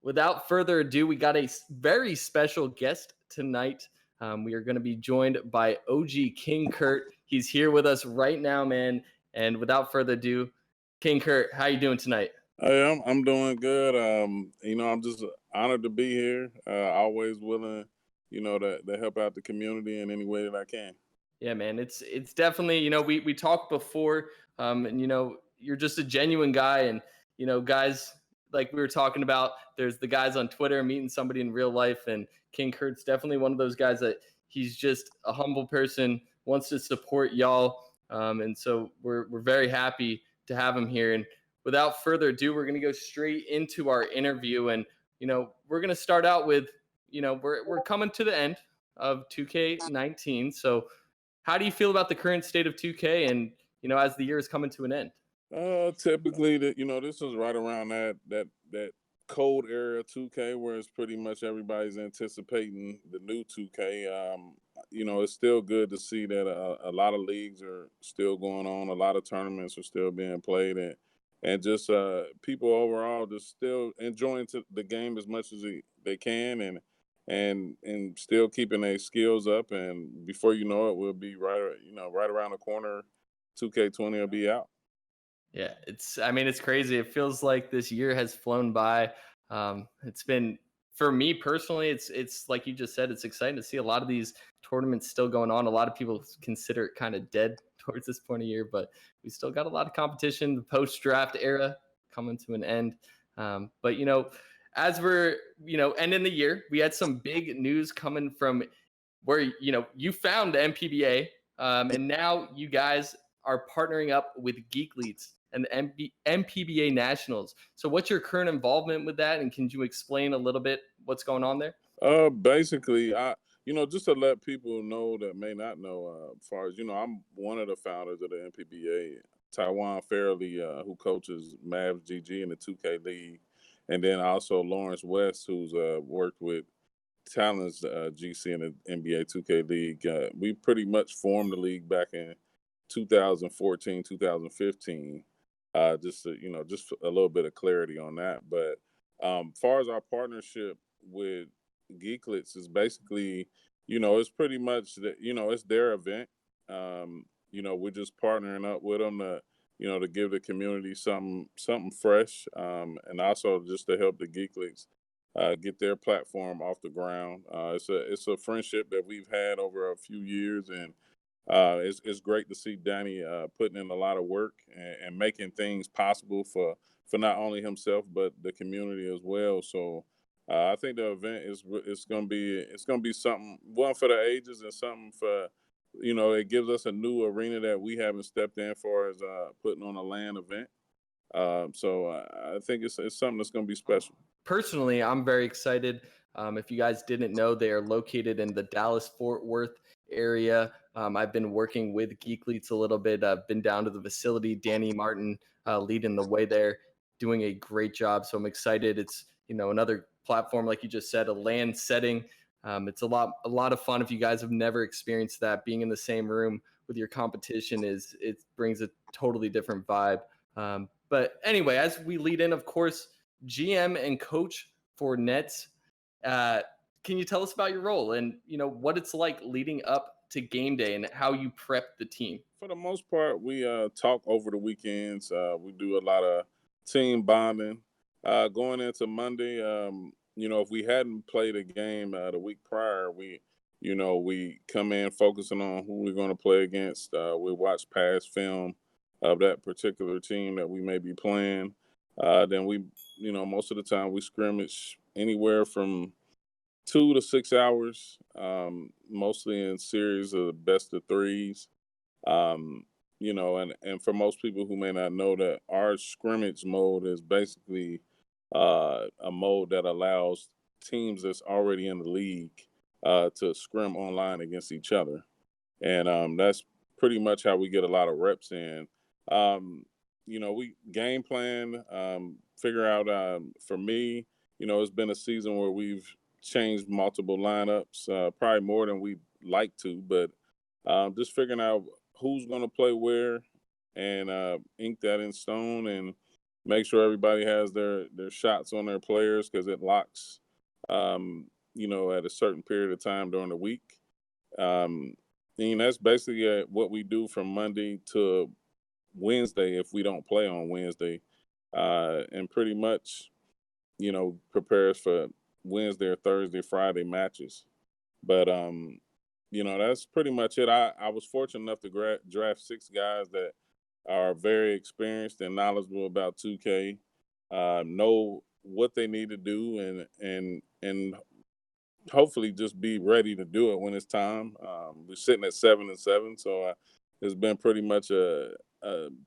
without further ado, we got a very special guest tonight. We are going to be joined by OG King Kurt. He's here with us right now, man. And without further ado, King Kurt, how you doing tonight? Hey, I'm doing good. I'm just honored to be here. Always willing, to help out the community in any way that I can. Yeah, man. It's definitely, we talked before, and you're just a genuine guy, and guys like we were talking about, there's the guys on Twitter meeting somebody in real life, and King Kurt's definitely one of those guys that he's just a humble person, wants to support y'all. And so we're very happy to have him here. And without further ado, we're gonna go straight into our interview. And we're gonna start out with, we're coming to the end of 2K19. So how do you feel about the current state of 2K and, as the year is coming to an end? Typically, this is right around that cold era 2K, where it's pretty much everybody's anticipating the new 2K. It's still good to see that a lot of leagues are still going on, a lot of tournaments are still being played, and just people overall just still enjoying the game as much as they can, and still keeping their skills up. And before you know it, we'll be right around the corner. 2K20 will be out. Yeah, I mean, it's crazy. It feels like this year has flown by. It's been, for me personally, it's like you just said, it's exciting to see a lot of these tournaments still going on. A lot of people consider it kind of dead towards this point of year, but we still got a lot of competition. The post-draft era coming to an end. But as we're ending the year, we had some big news coming from where you found the MPBA, and now you guys are partnering up with Geekleets and the MPBA Nationals. So what's your current involvement with that? And can you explain a little bit what's going on there? Basically, just to let people know that may not know, as far as I'm one of the founders of the MPBA. Taiwan Fairley, who coaches Mavs GG in the 2K League, and then also Lawrence West, who's worked with Talents GC in the NBA 2K League. We pretty much formed the league back in 2014, 2015. Just a little bit of clarity on that. But far as our partnership with Geekleets is basically, it's pretty much that, it's their event. We're just partnering up with them to give the community something fresh, and also just to help the Geekleets get their platform off the ground. It's a friendship that we've had over a few years, and it's great to see Danny putting in a lot of work and making things possible for not only himself but the community as well. So I think the event is going to be something, one for the ages, and something for it gives us a new arena that we haven't stepped in for, as putting on a LAN event. So I think it's something that's going to be special. Personally, I'm very excited. If you guys didn't know, they are located in the Dallas-Fort Worth area. I've been working with Geekleets a little bit. I've been down to the facility. Danny Martin leading the way there, doing a great job. So I'm excited. It's another platform, like you just said, a LAN setting. It's a lot of fun. If you guys have never experienced that, being in the same room with your competition it brings a totally different vibe. But anyway, as we lead in, of course, GM and coach for Nets. Can you tell us about your role and what it's like leading up to game day and how you prep the team? For the most part, we talk over the weekends. We do a lot of team bonding. Going into Monday, if we hadn't played a game the week prior, we come in focusing on who we're going to play against. We watch past film of that particular team that we may be playing. Then most of the time we scrimmage anywhere from 2 to 6 hours, mostly in series of best of threes. And for most people who may not know, that our scrimmage mode is basically a mode that allows teams that's already in the league to scrim online against each other. And that's pretty much how we get a lot of reps in. We game plan, figure out, for me, it's been a season where we've changed multiple lineups, probably more than we'd like to, but just figuring out who's going to play where, and ink that in stone, and make sure everybody has their shots on their players because it locks, at a certain period of time during the week. Um, and that's basically what we do from Monday to Wednesday if we don't play on Wednesday, and pretty much, prepares for Wednesday or Thursday, Friday matches. But that's pretty much it. I was fortunate enough to draft 6 guys that are very experienced and knowledgeable about 2K, know what they need to do, and hopefully just be ready to do it when it's time. We're sitting at 7-7, so it's been pretty much a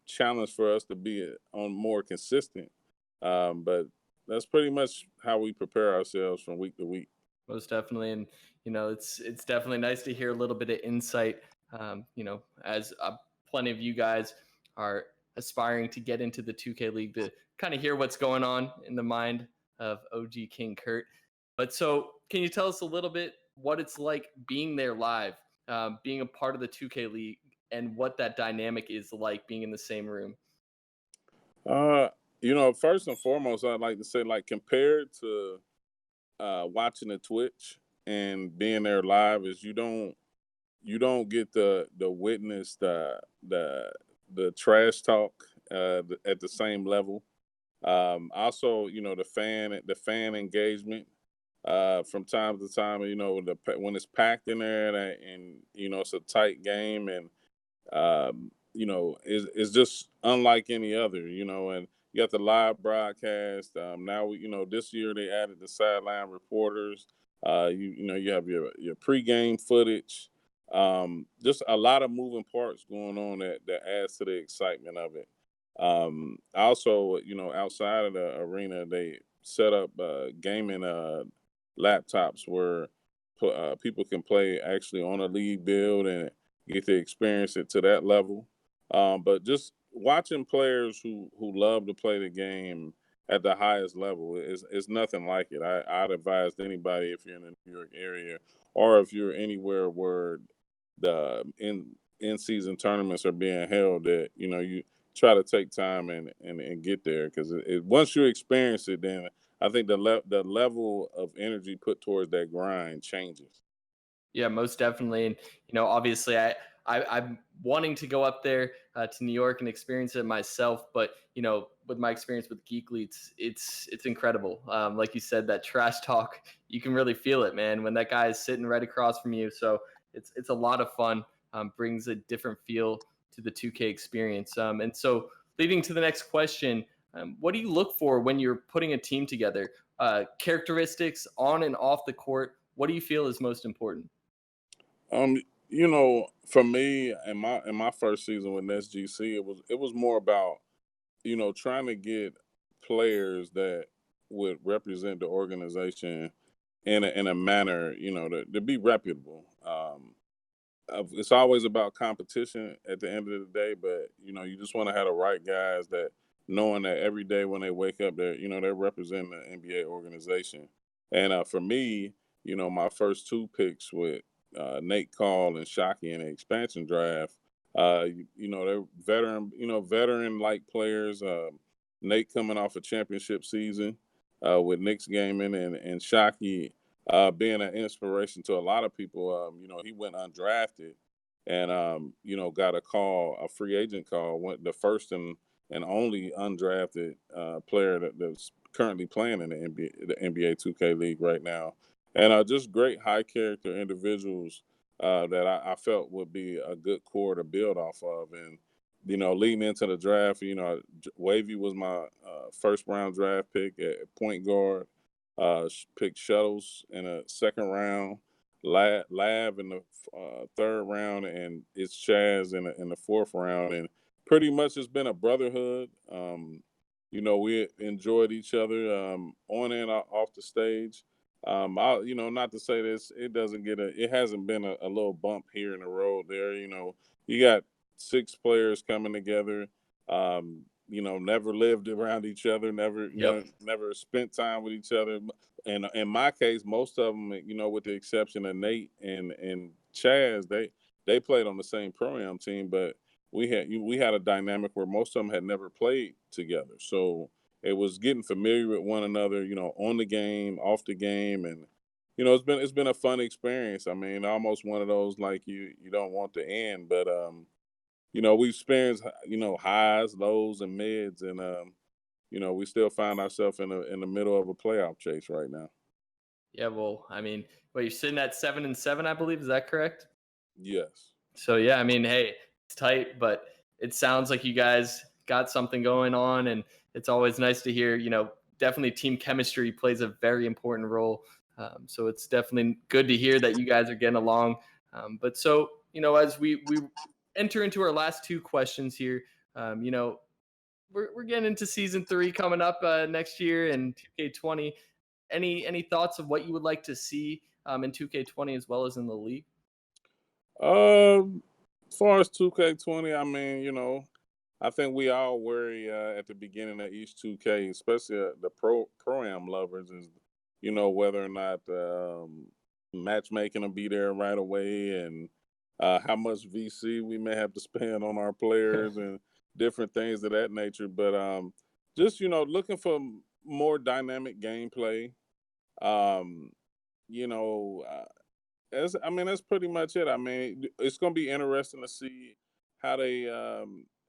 challenge for us to be on more consistent. But that's pretty much how we prepare ourselves from week to week. Most definitely, and it's definitely nice to hear a little bit of insight. As plenty of you guys are aspiring to get into the 2K League, to kind of hear what's going on in the mind of OG King Kurt. But so, can you tell us a little bit what it's like being there live, being a part of the 2K League, and what that dynamic is like being in the same room? Uh, First and foremost, I'd like to say, like, compared to watching the Twitch and being there live, is you don't get the witness the trash talk at the same level. Also, the fan engagement from time to time. When it's packed in there, and it's a tight game, and is just unlike any other, and you got the live broadcast. Now, this year they added the sideline reporters. You have your pregame footage. Just a lot of moving parts going on that adds to the excitement of it. Also, outside of the arena, they set up gaming laptops where people can play actually on a league build and get to experience it to that level. But just watching players who love to play the game at the highest level is nothing like it. I'd advise anybody, if you're in the New York area or if you're anywhere where the in season tournaments are being held, that you try to take time and get there, because once you experience it, then I think the level of energy put towards that grind changes. Yeah, most definitely. And obviously, I'm wanting to go up there to New York and experience it myself. But with my experience with Geekleets, it's incredible. Like you said, that trash talk, you can really feel it, man, when that guy is sitting right across from you. So it's a lot of fun. Brings a different feel to the 2K experience. And so, leading to the next question, what do you look for when you're putting a team together? Characteristics on and off the court. What do you feel is most important? For me, in my first season with NetsGC, it was more about trying to get players that would represent the organization in a manner, to be reputable. It's always about competition at the end of the day, but you just want to have the right guys, that knowing that every day when they wake up, they're representing the NBA organization. And for me, my first 2 picks with Nate Call and Shockey in the expansion draft, they're veteran like players. Nate coming off a championship season with Knicks Gaming, and Shockey being an inspiration to a lot of people. He went undrafted and got a free agent call, went the first and only undrafted player that's currently playing in the NBA 2K League right now. And just great high character individuals that I felt would be a good core to build off of. And leading into the draft, Wavy was my first round draft pick at point guard. Picked Shuttles in a second round, Lab in the third round, and it's Chaz in the fourth round. And pretty much it's been a brotherhood. We enjoyed each other on and off the stage. Not to say this, it hasn't been a little bump here in the road there. You got 6 players coming together. Never lived around each other, Yep. never spent time with each other. And in my case, most of them, with the exception of Nate and Chaz, they played on the same pro-am team, but we had a dynamic where most of them had never played together, so it was getting familiar with one another, on the game, off the game, and it's been a fun experience. I mean, almost one of those like you don't want to end, but we've experienced highs, lows, and mids, and we still find ourselves in the middle of a playoff chase right now. Yeah, well, I mean, well, you're sitting at 7-7, I believe. Is that correct? Yes. So yeah, I mean, hey, it's tight, but it sounds like you guys got something going on, and it's always nice to hear. Definitely team chemistry plays a very important role. So it's definitely good to hear that you guys are getting along. But so as we enter into our last two questions here, we're getting into season three coming up next year in 2K20. Any thoughts of what you would like to see in 2K20 as well as in the league? Um, as far as 2K20, I mean, I think we all worry at the beginning of each 2K, especially the pro-am lovers, is whether or not matchmaking will be there right away, and how much VC we may have to spend on our players and different things of that nature. But just looking for more dynamic gameplay. Um, you know, I mean, that's pretty much it. I mean, it's going to be interesting to see how they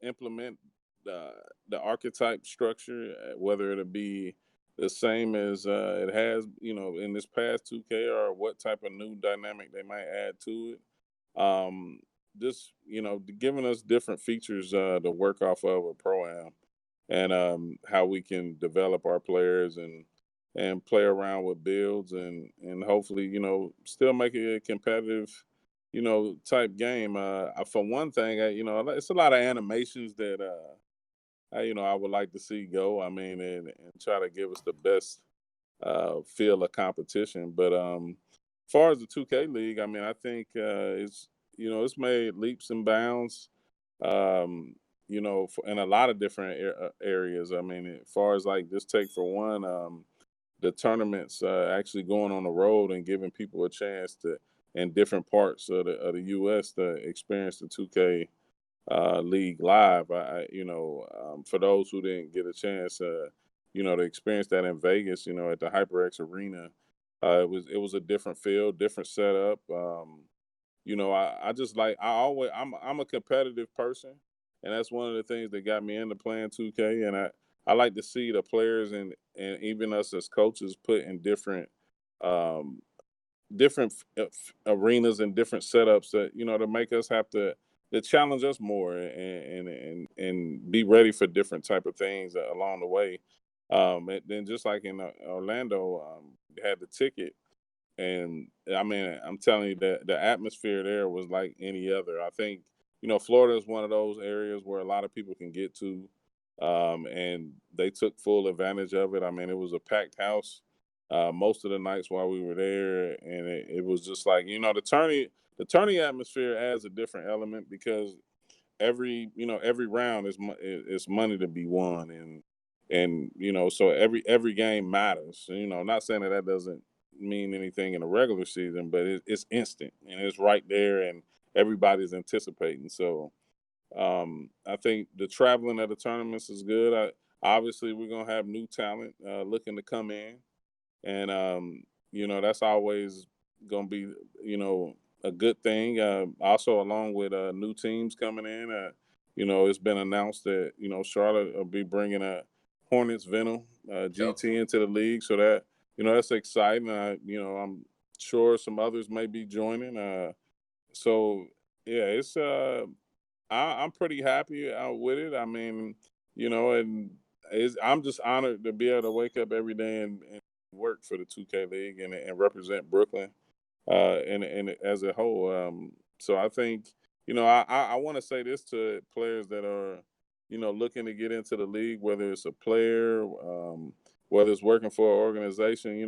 implement the the archetype structure, whether it'll be the same as it has, in this past 2K, or what type of new dynamic they might add to it. Just giving us different features to work off of a pro am, and how we can develop our players and play around with builds, and hopefully still make it a competitive type game. For one thing, it's a lot of animations that I would like to see go. I mean, and try to give us the best feel of competition. But as far as the 2K league, I mean, I think it's made leaps and bounds. In a lot of different areas. I mean, as far as like just take for one, the tournaments actually going on the road and giving people a chance to in different parts of the U.S. to experience the 2K league live. For those who didn't get a chance, to experience that in Vegas, at the HyperX Arena, it was a different feel, different setup. I just like I'm a competitive person, and that's one of the things that got me into playing 2K. And I like to see the players and even us as coaches put in um, different arenas and different setups that to make us have to challenge us more and be ready for different type of things along the way. And then just like in Orlando, had the ticket, and I mean, I'm telling you that the atmosphere there was like any other. I think, Florida is one of those areas where a lot of people can get to, and they took full advantage of it. I mean, it was a packed house most of the nights while we were there, and it was just like, the tourney atmosphere adds a different element because every round is money to be won, and so every game matters. Not saying that doesn't mean anything in a regular season, but it's instant and it's right there, and everybody's anticipating. So I think the traveling of the tournaments is good. Obviously we're gonna have new talent looking to come in, and that's always gonna be a good thing. Also, along with new teams coming in, it's been announced that Charlotte will be bringing a Hornets Venom Yep. GT into the league, so that that's exciting. I'm sure some others may be joining. So yeah, I'm pretty happy with it. I mean, and I'm just honored to be able to wake up every day and work for the 2K League and represent Brooklyn and as a whole. So I think I want to say this to players that are looking to get into the league, whether it's a player, whether it's working for an organization.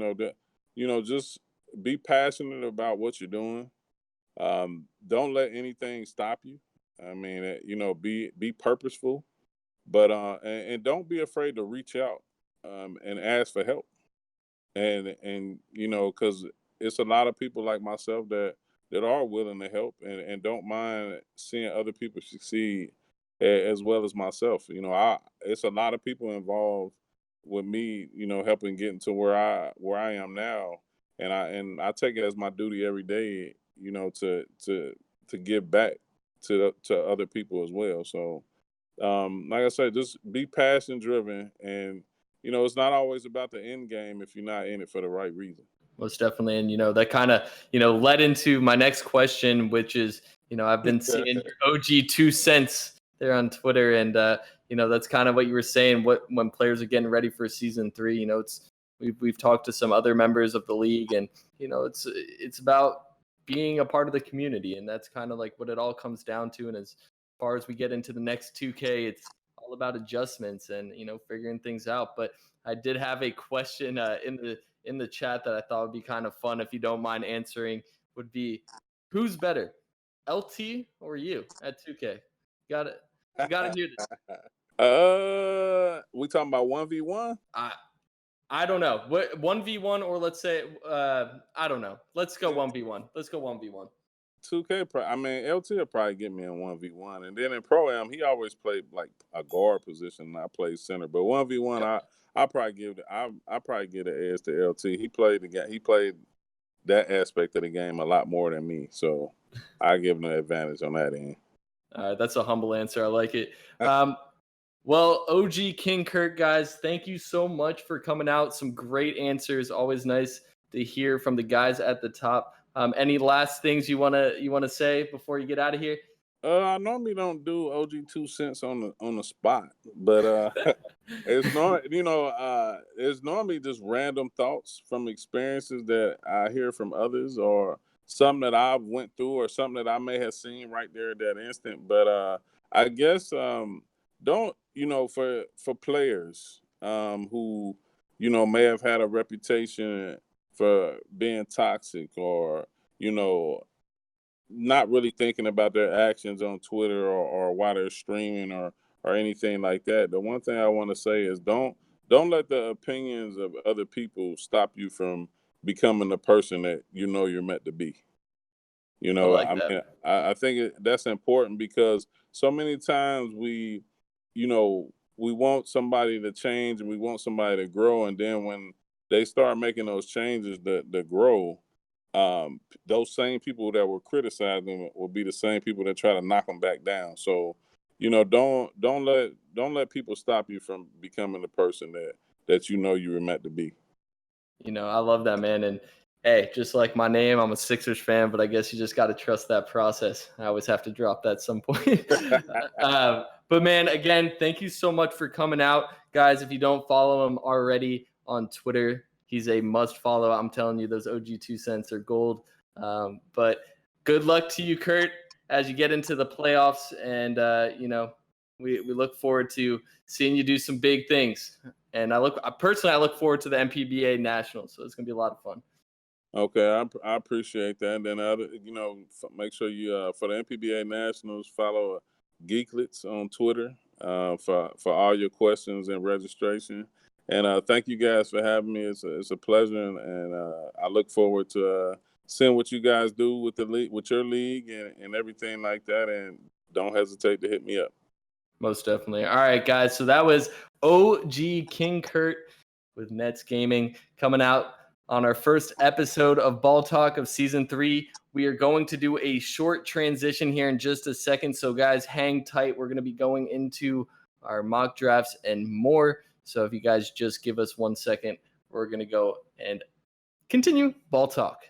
Just be passionate about what you're doing. Don't let anything stop you. I mean, be purposeful, but and don't be afraid to reach out and ask for help. And because it's a lot of people like myself that are willing to help and don't mind seeing other people succeed as well as myself. It's a lot of people involved with me, helping get into where I am now, and I take it as my duty every day, to give back to other people as well. So, like I said, just be passion driven, and it's not always about the end game if you're not in it for the right reason. Most definitely. And, that kind of, led into my next question, which is, I've been seeing your OG 2 cents there on Twitter. And, that's kind of what you were saying, when players are getting ready for season 3, we've talked to some other members of the league, and, it's about being a part of the community. And that's kind of like what it all comes down to. And as far as we get into the next 2K, it's all about adjustments and, figuring things out. But I did have a question in the chat that I thought would be kind of fun, if you don't mind answering, would be, who's better, LT or you at 2K? Got it. You got to hear this. We talking about 1v1? I don't know. What 1v1, or let's say I don't know. Let's go 1v1. 2K, LT will probably get me in 1v1, and then in Pro-Am, he always played like a guard position, and I played center. But 1v1, Yep. I probably give an edge to LT. He played that aspect of the game a lot more than me, so I give him an advantage on that end. That's a humble answer. I like it. Well, OG King CURT, guys, thank you so much for coming out. Some great answers. Always nice to hear from the guys at the top. Any last things you wanna say before you get out of here? I normally don't do OG 2 cents on the spot, but it's normally just random thoughts from experiences that I hear from others, or something that I've went through, or something that I may have seen right there at that instant. But I guess don't for players who may have had a reputation for being toxic, or not really thinking about their actions on Twitter, or while they're streaming, or anything like that. The one thing I want to say is don't let the opinions of other people stop you from becoming the person that you're meant to be. I like that. I think that's important, because so many times we want somebody to change, and we want somebody to grow, and then when they start making those changes that grow, those same people that were criticizing will be the same people that try to knock them back down. So, don't let people stop you from becoming the person that you were meant to be. I love that, man. And hey, just like my name, I'm a Sixers fan, but I guess you just got to trust that process. I always have to drop that at some point. But man, again, thank you so much for coming out. Guys, if you don't follow him already on Twitter, he's a must follow. I'm telling you, those OG 2 cents are gold. But good luck to you, CURT, as you get into the playoffs. And, we look forward to seeing you do some big things. And I look forward to the MPBA Nationals. So it's going to be a lot of fun. Okay, I appreciate that. And then, make sure you, for the MPBA Nationals, follow Geekleets on Twitter for all your questions and registration. And thank you guys for having me. It's a pleasure, and I look forward to seeing what you guys do with the league, with your league, and everything like that. And don't hesitate to hit me up. Most definitely. All right, guys. So that was OG King CURT with Nets Gaming coming out on our first episode of Ball Talk of Season 3. We are going to do a short transition here in just a second. So, guys, hang tight. We're going to be going into our mock drafts and more. So if you guys just give us 1 second, we're going to go and continue Ball Talk.